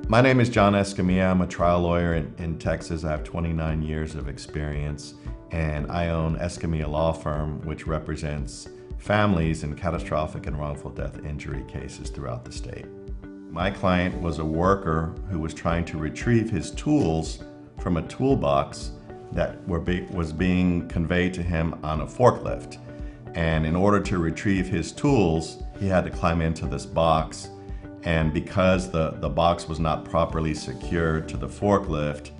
My name is John Escamilla. I'm a trial lawyer in Texas. I have 29 years of experience, and I own Escamilla Law Firm, which represents families in catastrophic and wrongful death injury cases throughout the state. My client was a worker who was trying to retrieve his tools from a toolbox that was being conveyed to him on a forklift. And in order to retrieve his tools, he had to climb into this box. And because the box was not properly secured to the forklift,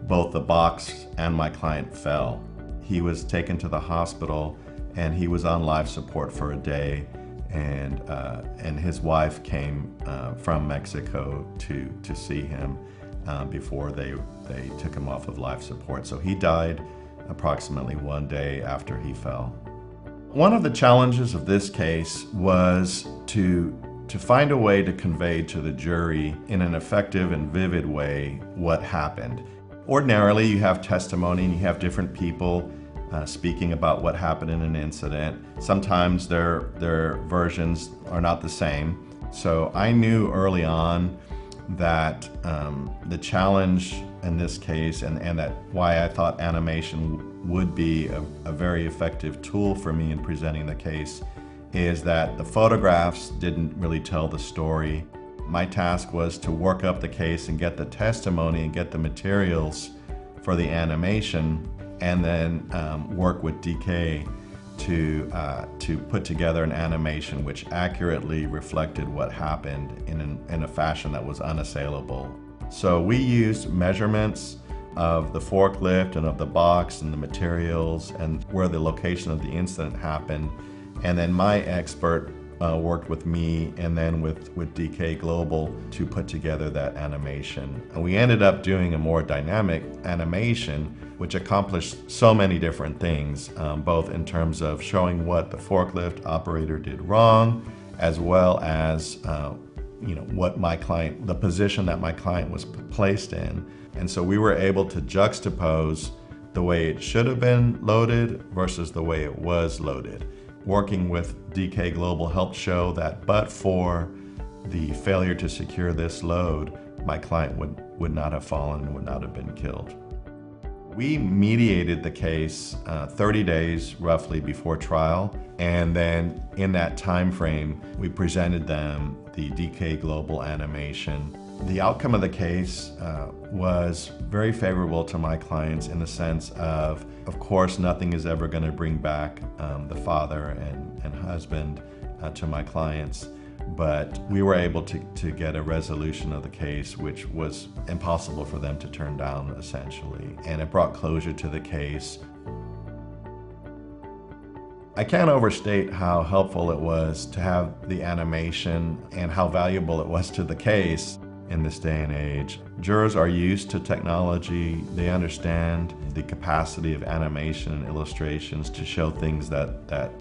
both the box and my client fell. He was taken to the hospital and he was on life support for a day. And his wife came from Mexico to see him before they took him off of life support. So he died approximately 1 day after he fell. One of the challenges of this case was to find a way to convey to the jury in an effective and vivid way what happened. Ordinarily, you have testimony and you have different people speaking about what happened in an incident. Sometimes their versions are not the same. So I knew early on that the challenge in this case and that why I thought animation would be a very effective tool for me in presenting the case is that the photographs didn't really tell the story. My task was to work up the case and get the testimony and get the materials for the animation, and then work with DK to put together an animation which accurately reflected what happened in a fashion that was unassailable. So we used measurements of the forklift and of the box and the materials and where the location of the incident happened. And then my expert worked with me and then with DK Global to put together that animation. And we ended up doing a more dynamic animation which accomplished so many different things, both in terms of showing what the forklift operator did wrong, as well as what the position that my client was placed in. And so we were able to juxtapose the way it should have been loaded versus the way it was loaded. Working with DK Global helped show that but for the failure to secure this load, my client would not have fallen and would not have been killed. We mediated the case 30 days roughly before trial, and then in that time frame, we presented them the DK Global animation. The outcome of the case was very favorable to my clients in the sense of course, nothing is ever going to bring back the father and husband to my clients, but we were able to get a resolution of the case which was impossible for them to turn down, essentially, and it brought closure to the case. I can't overstate how helpful it was to have the animation and how valuable it was to the case in this day and age. Jurors are used to technology. They understand the capacity of animation and illustrations to show things that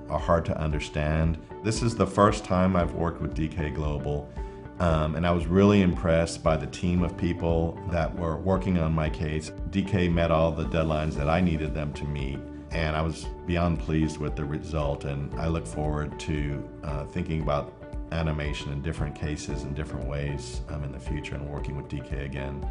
are hard to understand. This is the first time I've worked with DK Global, and I was really impressed by the team of people that were working on my case. DK met all the deadlines that I needed them to meet, and I was beyond pleased with the result, and I look forward to thinking about animation in different cases in different ways in the future and working with DK again.